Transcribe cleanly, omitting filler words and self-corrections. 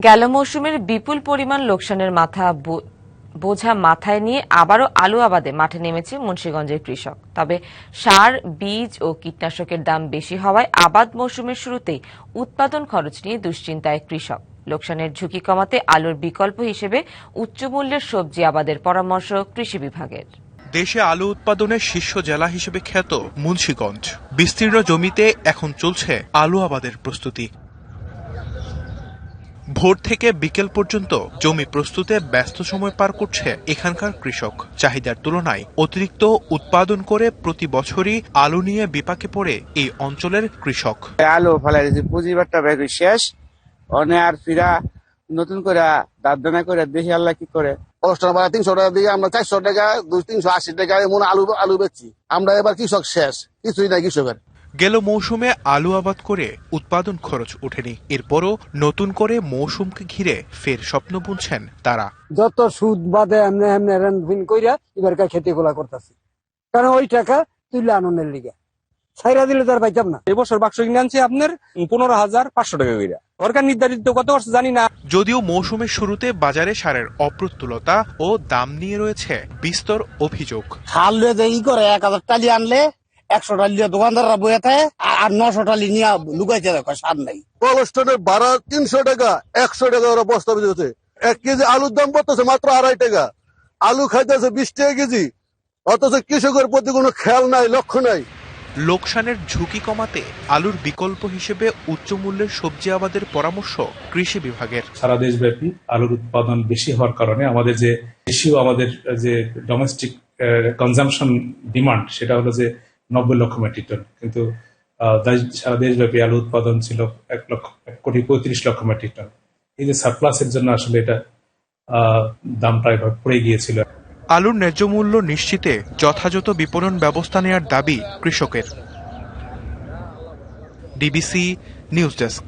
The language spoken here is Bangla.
গেল মৌসুমের বিপুল পরিমাণ লোকসানের বোঝা মাথায় নিয়ে আবারও আলু আবাদে মাঠে নেমেছে মুন্সিগঞ্জের কৃষক। তবে সার, বীজ ও কীটনাশকের দাম বেশি হওয়ায় আবাদ মৌসুমের শুরুতেই উৎপাদন খরচ নিয়ে দুশ্চিন্তায় কৃষক। লোকসানের ঝুঁকি কমাতে আলুর বিকল্প হিসেবে উচ্চমূল্যের সবজি আবাদের পরামর্শ কৃষি বিভাগের। দেশে আলু উৎপাদনের শীর্ষ জেলা হিসেবে খ্যাত মুন্সিগঞ্জ, বিস্তীর্ণ জমিতে এখন চলছে আলু আবাদের প্রস্তুতি। ভোর থেকে বিকেল পর্যন্ত জমি প্রস্তুতে ব্যস্ত সময় পার করছে এখানকার কৃষক। চাহিদার তুলনায় অতিরিক্ত উৎপাদন করে প্রতি বছরই আলু নিয়ে বিপাকে পড়ে এই অঞ্চলের কৃষক। আলু ফলাইছি পুঁজিবারটা ব্যাগ শেষ, অনে আর ফিরা নতুন করে দাঁড়ানা করে দেখি আল্লাহ কি করে। 300 টাকা দিয়ে আমরা 400 টাকা 380 টাকা এমন আলু বেচছি। আমরা এবার কৃষক শেষ, কিছুই নাই কৃষকের। গেল মৌসুমে আলু আবাদ করে উৎপাদন খরচ ওঠেনি, এরপরও নতুন করে মৌসুমকে ঘিরে ফের স্বপ্ন বুনছেন তারা। যত সুদ বাদে এমনি এমনি ঋণ কইরা এবারকার খেতে গোলা করতেছি, কারণ ওই টাকা তুলে আনন্দের লিগে ছাইরা দিলে তার পাইতাম না। এবছর বাক্স কিনে আনছি আপনার 15,500 টাকা করে। সরকার নির্ধারিত কত করছে জানি না। যদিও মৌসুমের শুরুতে বাজারে সারের অপ্রতুলতা ও দাম নিয়ে রয়েছে বিস্তর অভিযোগ। সার লিয়ে ই করে 1000 টালি আনলে 100 টালি দোকানদাররা বয়ে থাকে, আর 900 টালি নিয়ে লুকাইতে দেখো সার নাই। কলস্টনের ভাড়া 300 টাকা, 100 টাকা ওরা বস্তা বেচেছে। 1 কেজি আলুর দাম পড়তেছে মাত্র 2.5 টাকা। আলু খাইতেছে 20 টাকা কেজি, অথচ কৃষকের প্রতি কোনো খেয়াল নাই, লক্ষ্য নাই। লোকসানের ঝুঁকি কমাতে আলুর বিকল্প হিসেবে উচ্চ মূল্যের সবজি আবাদের পরামর্শ কৃষি বিভাগের। সারা দেশব্যাপী আলুর উৎপাদন বেশি হওয়ার কারণে আমাদের যে ডোমেস্টিক কনজাম্পশন ডিমান্ড সেটা হলো যে 90 লক্ষ মেট্রিক টন, কিন্তু সারা দেশব্যাপী আলু উৎপাদন ছিল 1,35 লক্ষ মেট্রিক টন। এই যে সারপ্লাসের জন্য আসলে এটা দাম প্রায় পড়ে গিয়েছিল। আলুর ন্যায্য মূল্য নিশ্চিতে যথাযথ বিপণন ব্যবস্থা নেওয়ার দাবি কৃষকের। DBC news desk.